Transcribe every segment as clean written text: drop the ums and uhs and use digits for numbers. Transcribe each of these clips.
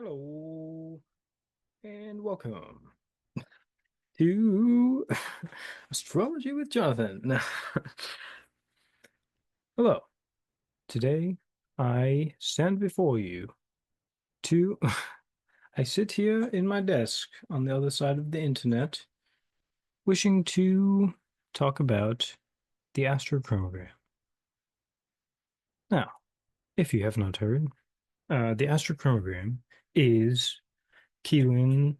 Hello and welcome to Astrology with Jonathan. Hello. Today I stand before you to I sit here in my desk on the other side of the internet wishing to talk about the Astrochromagram. Now, if you have not heard, the Astrochromagram is Keelan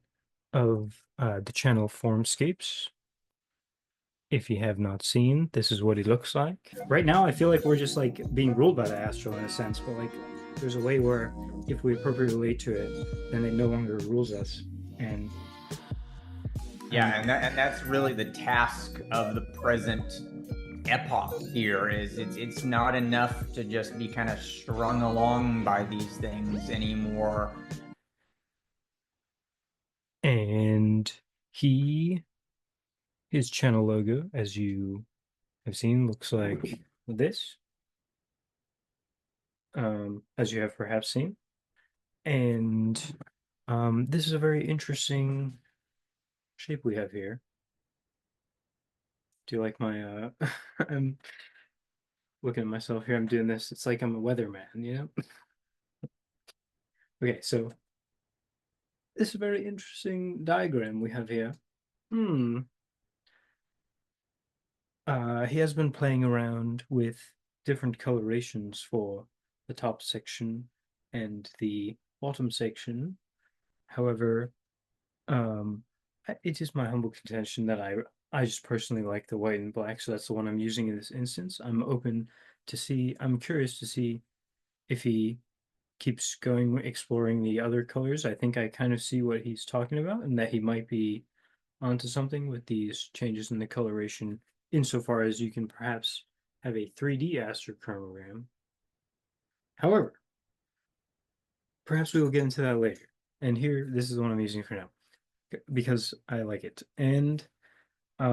of the channel Formscapes. If you have not seen, this is what he looks like. Right now, I feel like we're just like being ruled by the astral in a sense, but like there's a way where if we appropriately relate to it, then it no longer rules us. And Yeah, and and that's really the task of the present epoch here is it's not enough to just be kind of strung along by these things anymore. and he his channel logo, as you have seen, looks like this, as you have perhaps seen. And this is a very interesting shape we have here. Do you like my I'm looking at myself here. I'm doing this. It's like I'm a weatherman, you know? Okay, so this is a very interesting diagram we have here. Hmm. He has been playing around with different colorations for the top section and the bottom section. However, um, it is my humble contention that I just personally like the white and black, so that's the one I'm using in this instance. I'm curious to see if he keeps going exploring the other colors. I think I kind of see what he's talking about and that he might be onto something with these changes in the coloration, insofar as you can perhaps have a 3D astrochromogram. However, perhaps we will get into that later. And here, this is the one I'm using for now because I like it. And I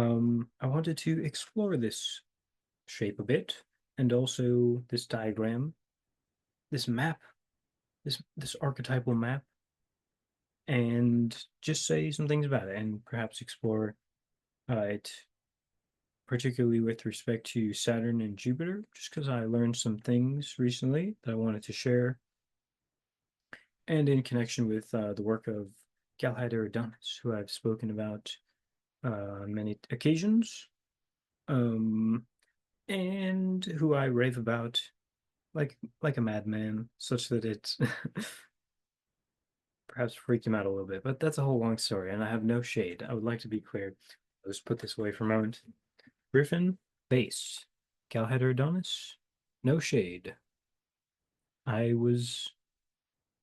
wanted to explore this shape a bit and also this diagram, this map, this archetypal map, and just say some things about it and perhaps explore it, particularly with respect to Saturn and Jupiter, just because I learned some things recently that I wanted to share, and in connection with the work of Galahad Eridanus, who I've spoken about on many occasions, um, and who I rave about like a madman, such that it perhaps freaked him out a little bit. But that's a whole long story, and I have no shade. I would like to be clear. Let's put this away for a moment. Griffin, base. Galahad Adonis, no shade. I was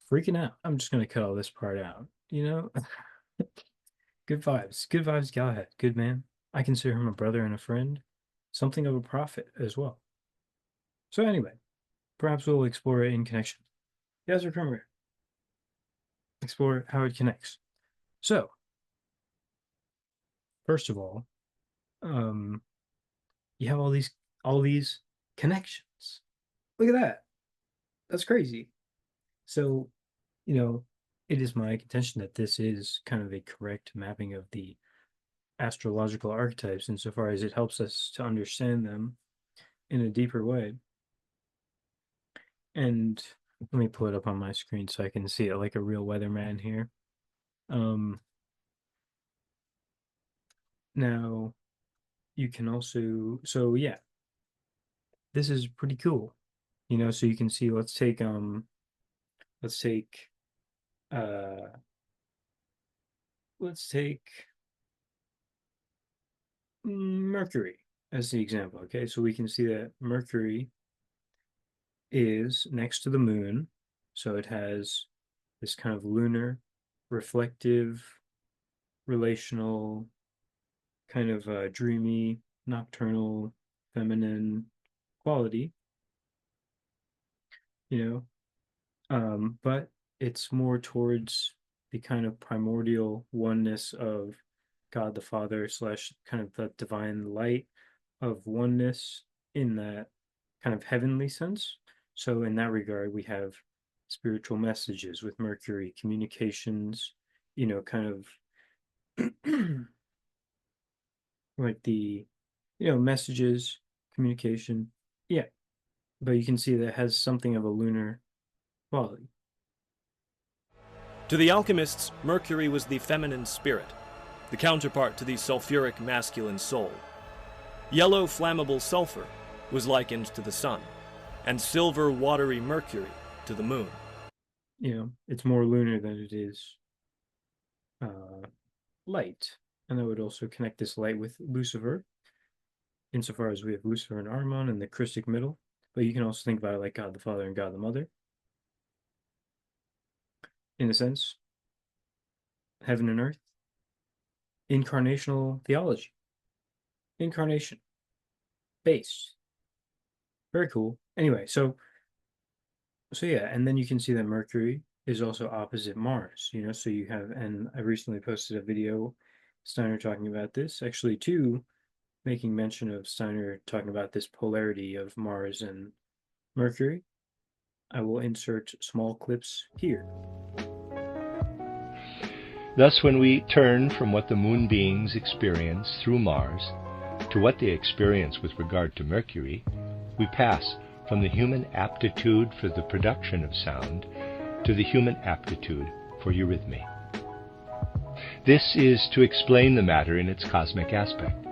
freaking out. I'm just gonna cut all this part out. You know, good vibes. Good vibes, Galahad. Good man. I consider him a brother and a friend, something of a prophet as well. So anyway, perhaps we'll explore it in connection. Yes, remember, explore how it connects. So, first of all, um, you have all these connections. Look at that. That's crazy. So, you know, it is my contention that this is kind of a correct mapping of the astrological archetypes insofar as it helps us to understand them in a deeper way. And let me pull it up on my screen so I can see it like a real weatherman here. Um, Now you can also, so yeah, this is pretty cool. So you can see, let's take uh let's take Mercury as the example. Okay, so we can see that Mercury is next to the moon, so it has this kind of lunar, reflective, relational, kind of dreamy, nocturnal, feminine quality, you but it's more towards the kind of primordial oneness of God the Father slash kind of the divine light of oneness in that kind of heavenly sense. So in that regard, we have spiritual messages with Mercury, communications, kind of like the, messages, communication. Yeah, but you can see that it has something of a lunar quality. To the alchemists, Mercury was the feminine spirit, the counterpart to the sulfuric masculine soul. Yellow flammable sulfur was likened to the sun, and silver watery Mercury to the moon. It's more lunar than it is light. And I would also connect this light with Lucifer, insofar as we have Lucifer and Armon in the Christic middle. But you can also think about it like God the Father and God the Mother, in a sense. Heaven and earth. Incarnational theology. Incarnation. Base. Very cool. Anyway, so yeah, and then you can see that Mercury is also opposite Mars, so you have, and I recently posted a video, Steiner talking about this, actually two, making mention of Steiner talking about this polarity of Mars and Mercury. I will insert small clips here. Thus, when we turn from what the moon beings experience through Mars to what they experience with regard to Mercury, we pass from the human aptitude for the production of sound to the human aptitude for eurythmy. This is to explain the matter in its cosmic aspect.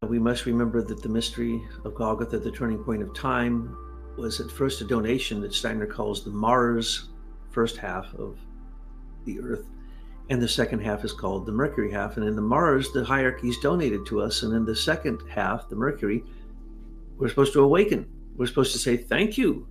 We must remember that the mystery of Golgotha, the turning point of time, was at first a donation that Steiner calls the Mars first half of the Earth, and the second half is called the Mercury half. And in the Mars, the hierarchy is donated to us, and in the second half, the Mercury, we're supposed to awaken. We're supposed to say, thank you.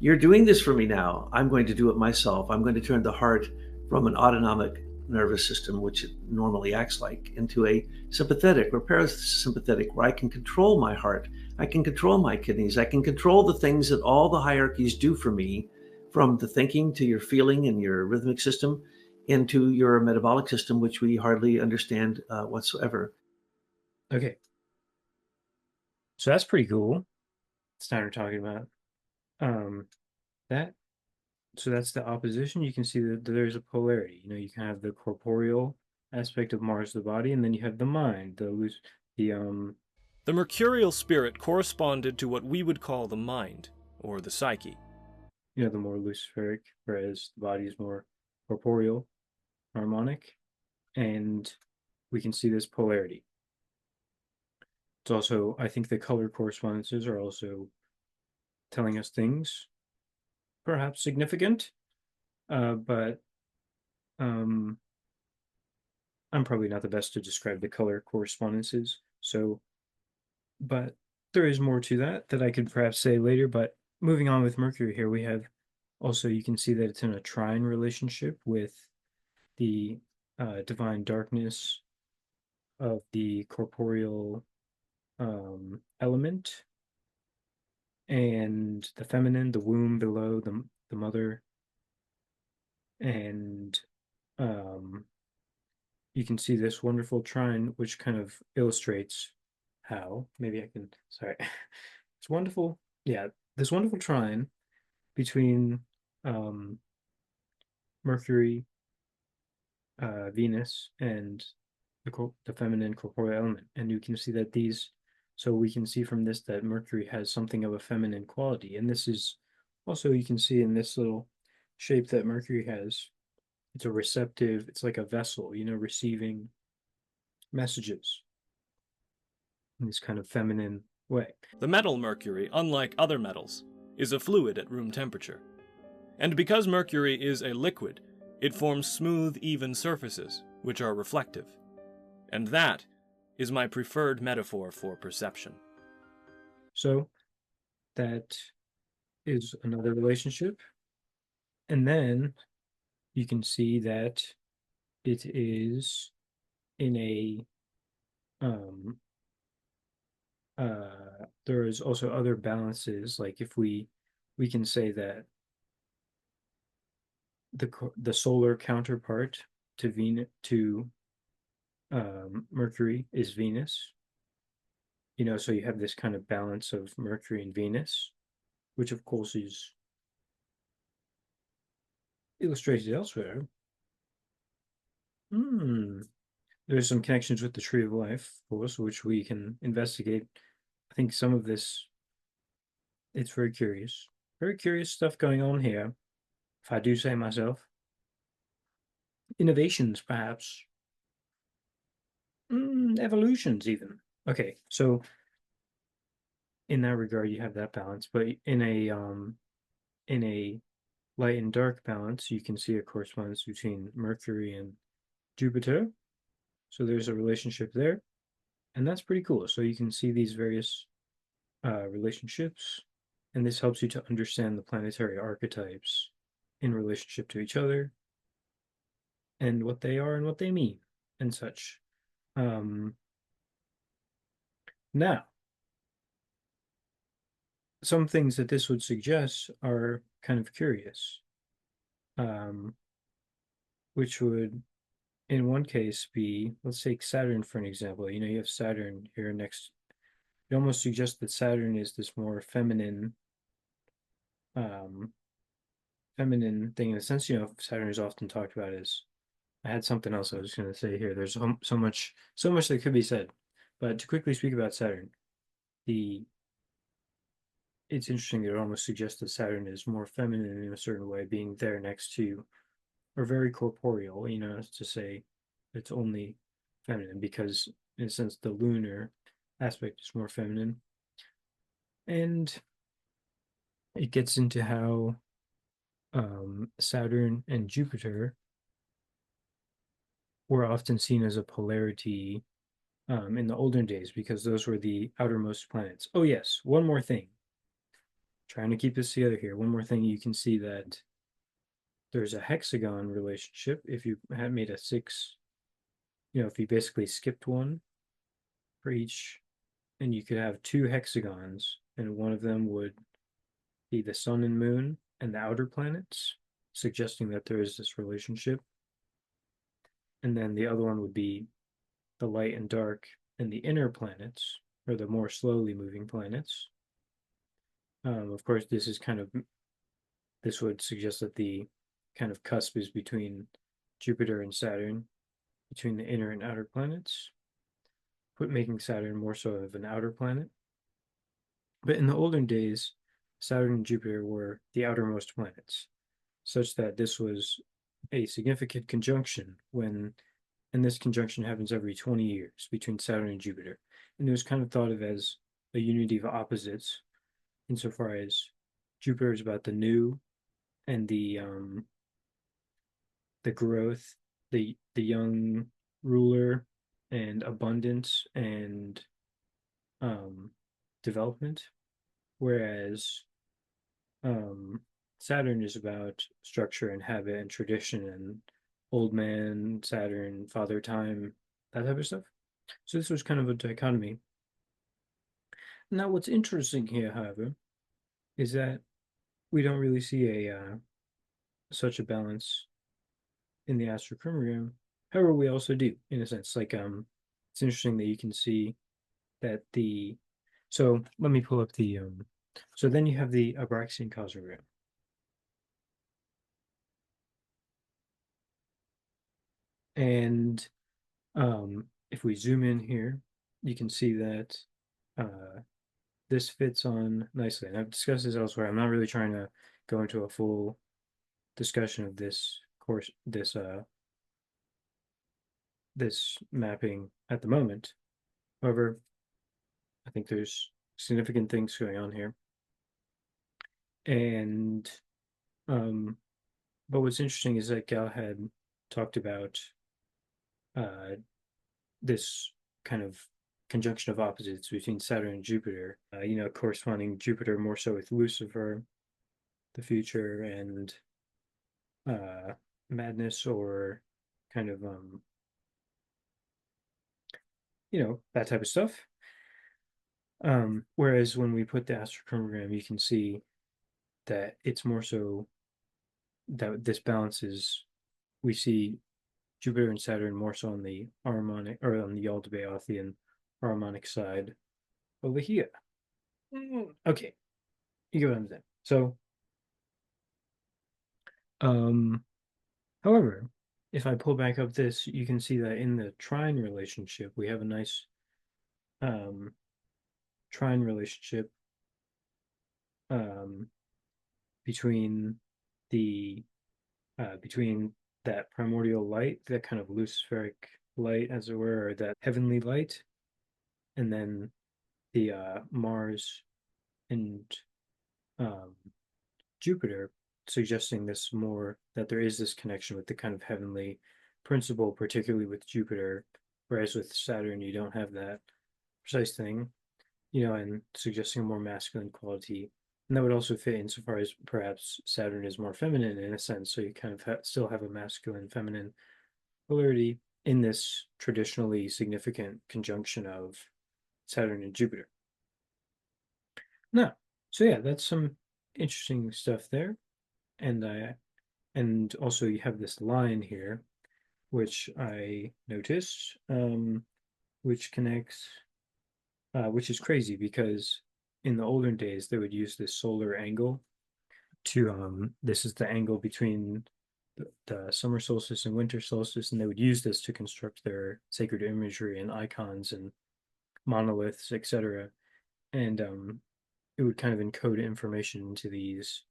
You're doing this for me now. I'm going to do it myself. I'm going to turn the heart from an autonomic nervous system, which it normally acts like, into a sympathetic or parasympathetic, where I can control my heart. I can control my kidneys. I can control the things that all the hierarchies do for me, from the thinking to your feeling and your rhythmic system into your metabolic system, which we hardly understand whatsoever. Okay. So that's pretty cool. Steiner talking about that. So that's the opposition. You can see that there's a polarity. You can have the corporeal aspect of Mars, the body, and then you have the mind, The mercurial spirit corresponded to what we would call the mind, or the psyche. the more luciferic, whereas the body is more corporeal, harmonic, and we can see this polarity. It's also, I think the color correspondences are also telling us things, perhaps significant, but I'm probably not the best to describe the color correspondences. So, but there is more to that I could perhaps say later. But moving on with Mercury here, we have also, you can see that it's in a trine relationship with the divine darkness of the corporeal element, and the feminine, the womb below, the mother, and you can see this wonderful trine, which kind of illustrates how, maybe I can, sorry, it's wonderful, yeah, this wonderful trine between Mercury, Venus, and the feminine corporeal element. And you can see that so we can see from this that Mercury has something of a feminine quality. And this is also, you can see in this little shape that Mercury has, it's a receptive, it's like a vessel, receiving messages in this kind of feminine way. The metal mercury, unlike other metals, is a fluid at room temperature. And because mercury is a liquid, it forms smooth, even surfaces, which are reflective. And that is my preferred metaphor for perception. So that is another relationship. And then you can see that it is in a there is also other balances, like if we can say that the solar counterpart to Venus, to Mercury, is Venus. So you have this kind of balance of Mercury and Venus, which of course is illustrated elsewhere. There's some connections with the Tree of Life, of course, which we can investigate. I think some of this, it's very curious stuff going on here, if I do say myself. Innovations, perhaps. Evolutions, even. Okay, so in that regard, you have that balance, but in a light and dark balance, you can see a correspondence between Mercury and Jupiter. So there's a relationship there, and that's pretty cool. So you can see these various relationships, and this helps you to understand the planetary archetypes in relationship to each other and what they are and what they mean and such. Now, some things that this would suggest are kind of curious, which would, in one case, be, let's take Saturn for an example. You know, you have Saturn here next. It almost suggests that Saturn is this more um, feminine thing in a sense. You know, Saturn is often talked about as. I had something else I was going to say here. There's so much that could be said, but to quickly speak about Saturn, the it's interesting that it almost suggests that Saturn is more feminine in a certain way, being there next to, or very corporeal, you know, to say it's only feminine because, in a sense, the lunar aspect is more feminine. And it gets into how Saturn and Jupiter were often seen as a polarity in the olden days because those were the outermost planets. Oh, yes, one more thing. Trying to keep this together here. One more thing, you can see that there's a hexagon relationship. If you had made a six, you know, if you basically skipped one for each, and you could have two hexagons, and one of them would be the sun and moon and the outer planets, suggesting that there is this relationship. And then the other one would be the light and dark and the inner planets, or the more slowly moving planets. Of course, this would suggest that the kind of cusp is between Jupiter and Saturn, between the inner and outer planets, making Saturn more so of an outer planet. But in the olden days, Saturn and Jupiter were the outermost planets, such that this was a significant conjunction and this conjunction happens every 20 years between Saturn and Jupiter. And it was kind of thought of as a unity of opposites, insofar as Jupiter is about the new and the growth, the young ruler and abundance and development, whereas Saturn is about structure and habit and tradition and old man Saturn, father time, that type of stuff. So this was kind of a dichotomy. Now, what's interesting here, however, is that we don't really see a such a balance in the Astrochromagram. However, we also do, in a sense. Like, it's interesting that you can see that the. So let me pull up the. So then you have the Abraxian cosmogram. And if we zoom in here, you can see that this fits on nicely. And I've discussed this elsewhere. I'm not really trying to go into a full discussion of this course, this mapping at the moment. However, I think there's significant things going on here. And but what's interesting is that Gal had talked about this kind of conjunction of opposites between Saturn and Jupiter, you know, corresponding Jupiter more so with Lucifer, the future, and madness, or kind of you know, that type of stuff. Whereas when we put the astrochromagram, you can see that it's more so that this balance is, we see Jupiter and Saturn more so on the harmonic, or on the Aldebaothian harmonic side over here. Okay, you get what I'm saying. So, However, if I pull back up this, you can see that in the trine relationship, we have a nice um, trine relationship um, between the between that primordial light, that kind of luciferic light, as it were, or that heavenly light, and then the Mars and um, Jupiter, suggesting this more that there is this connection with the kind of heavenly principle, particularly with Jupiter, whereas with Saturn you don't have that precise thing, and suggesting a more masculine quality. And that would also fit insofar as perhaps Saturn is more feminine in a sense, so you kind of still have a masculine feminine polarity in this traditionally significant conjunction of Saturn and Jupiter. Now, so yeah, that's some interesting stuff there. And also you have this line here, which I noticed, which connects, which is crazy because in the olden days they would use this solar angle to, this is the angle between the summer solstice and winter solstice, and they would use this to construct their sacred imagery and icons and monoliths, etc. And it would kind of encode information into these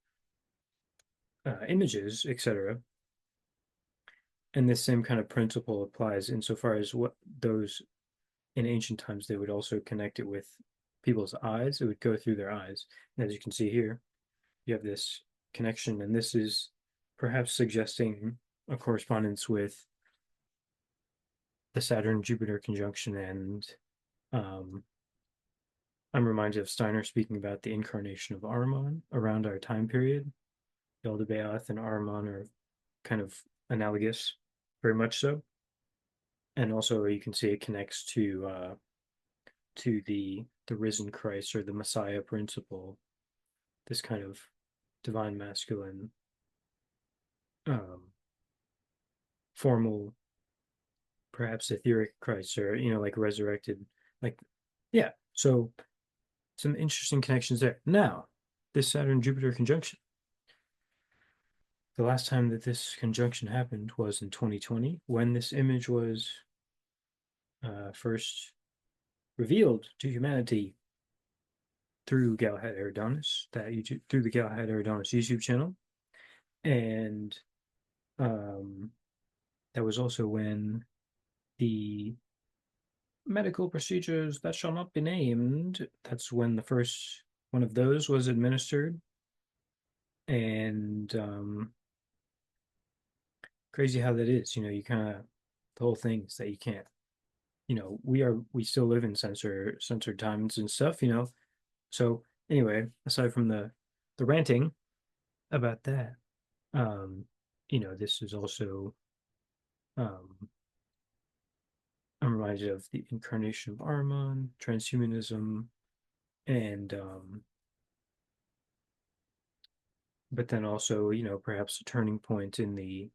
images, etc. And this same kind of principle applies insofar as what those in ancient times they would also connect it with people's eyes. It would go through their eyes. And as you can see here, you have this connection, and this is perhaps suggesting a correspondence with the Saturn Jupiter conjunction. And um, I'm reminded of Steiner speaking about the incarnation of Ahriman around our time period. Yaldabaoth and Ahriman are kind of analogous, very much so. And also you can see it connects to the risen Christ or the Messiah principle, this kind of divine masculine formal, perhaps etheric Christ, or like resurrected, like yeah. So some interesting connections there. Now, this Saturn Jupiter conjunction. The last time that this conjunction happened was in 2020 when this image was first revealed to humanity through Galahad Eridanis, that YouTube through the Galahad Eridanis YouTube channel, and that was also when the medical procedures that shall not be named. That's when the first one of those was administered, and crazy how that is. You kind of the whole thing is that you can't. We still live in censored times and stuff. So anyway, aside from the ranting about that, um, this is also um, I'm reminded of the incarnation of Ahriman, transhumanism, and but then also perhaps a turning point in the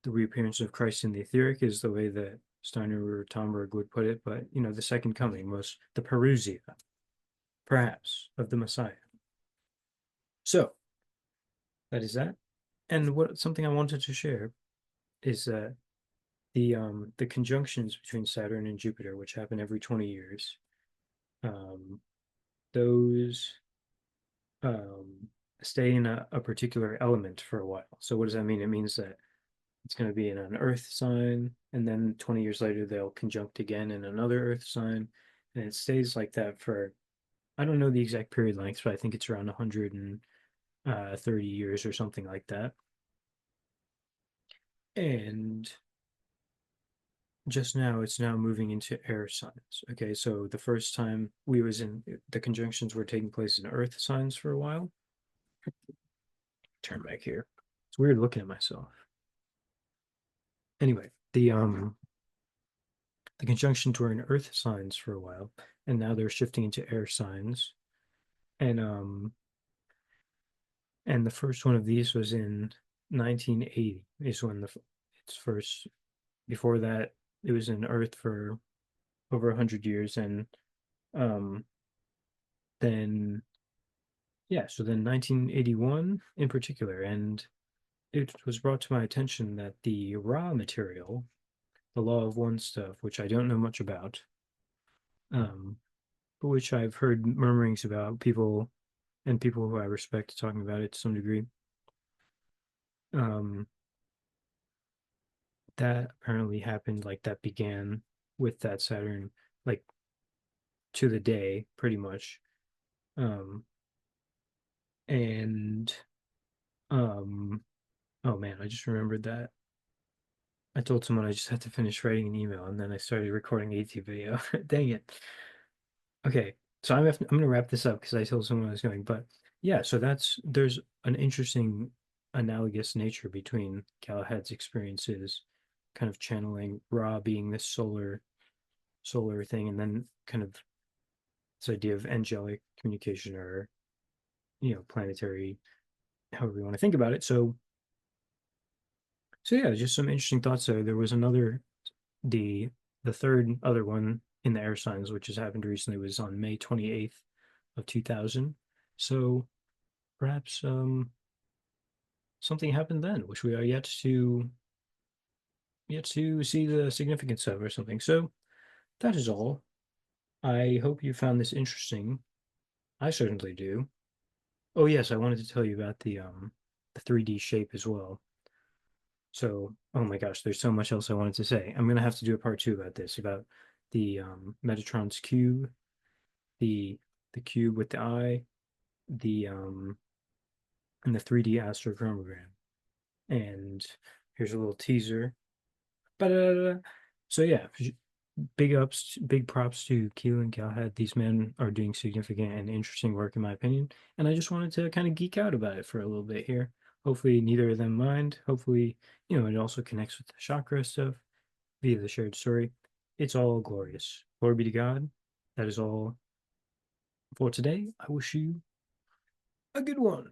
reappearance of Christ in the etheric is the way that Steiner or Tomberg would put it. But the second coming was the parousia, perhaps, of the Messiah. So that is that. And what something I wanted to share is that the conjunctions between Saturn and Jupiter, which happen every 20 years, um, those stay in a particular element for a while. So what does that mean? It means that it's going to be in an Earth sign, and then 20 years later they'll conjunct again in another Earth sign, and it stays like that for, I don't know the exact period length, but I think it's around 130 years or something like that. And just now it's now moving into air signs. Okay, so the first time the conjunctions were taking place in Earth signs for a while. Turn back here. It's weird looking at myself. Anyway, the conjunctions were in Earth signs for a while, and now they're shifting into air signs. And the first one of these was in 1980 is when it's first. Before that, it was in Earth for over 100 years, and then yeah, so then 1981 in particular, and it was brought to my attention that the raw material, the law of one stuff, which I don't know much about, um, but which I've heard murmurings about people and people who I respect talking about it to some degree. Um, that apparently happened, like that began with that Saturn, like to the day, pretty much. Um, and um, oh man, I just remembered that I told someone I just had to finish writing an email, and then I started recording a YouTube video. Dang it. Okay, so I'm gonna wrap this up because I told someone I was going, but yeah, so there's an interesting analogous nature between Galahad's experiences, kind of channeling Ra being this solar thing, and then kind of this idea of angelic communication or planetary, however you want to think about it. So yeah, just some interesting thoughts there. There was another the the third other one in the air signs, which has happened recently, was on May 28th of 2000. So perhaps something happened then, which we are yet to see the significance of or something. So that is all. I hope you found this interesting. I certainly do. Oh yes, I wanted to tell you about the 3D shape as well. So, oh my gosh, there's so much else I wanted to say. I'm gonna have to do a part two about this, about the Metatron's cube, the the cube with the eye, the and the 3D Astrochromagram. And here's a little teaser. Ba-da-da-da. So yeah, big props to Keelan and Galahad. These men are doing significant and interesting work in my opinion. And I just wanted to kind of geek out about it for a little bit here. Hopefully neither of them mind. Hopefully, it also connects with the chakra stuff via the shared story. It's all glorious. Glory be to God. That is all for today. I wish you a good one.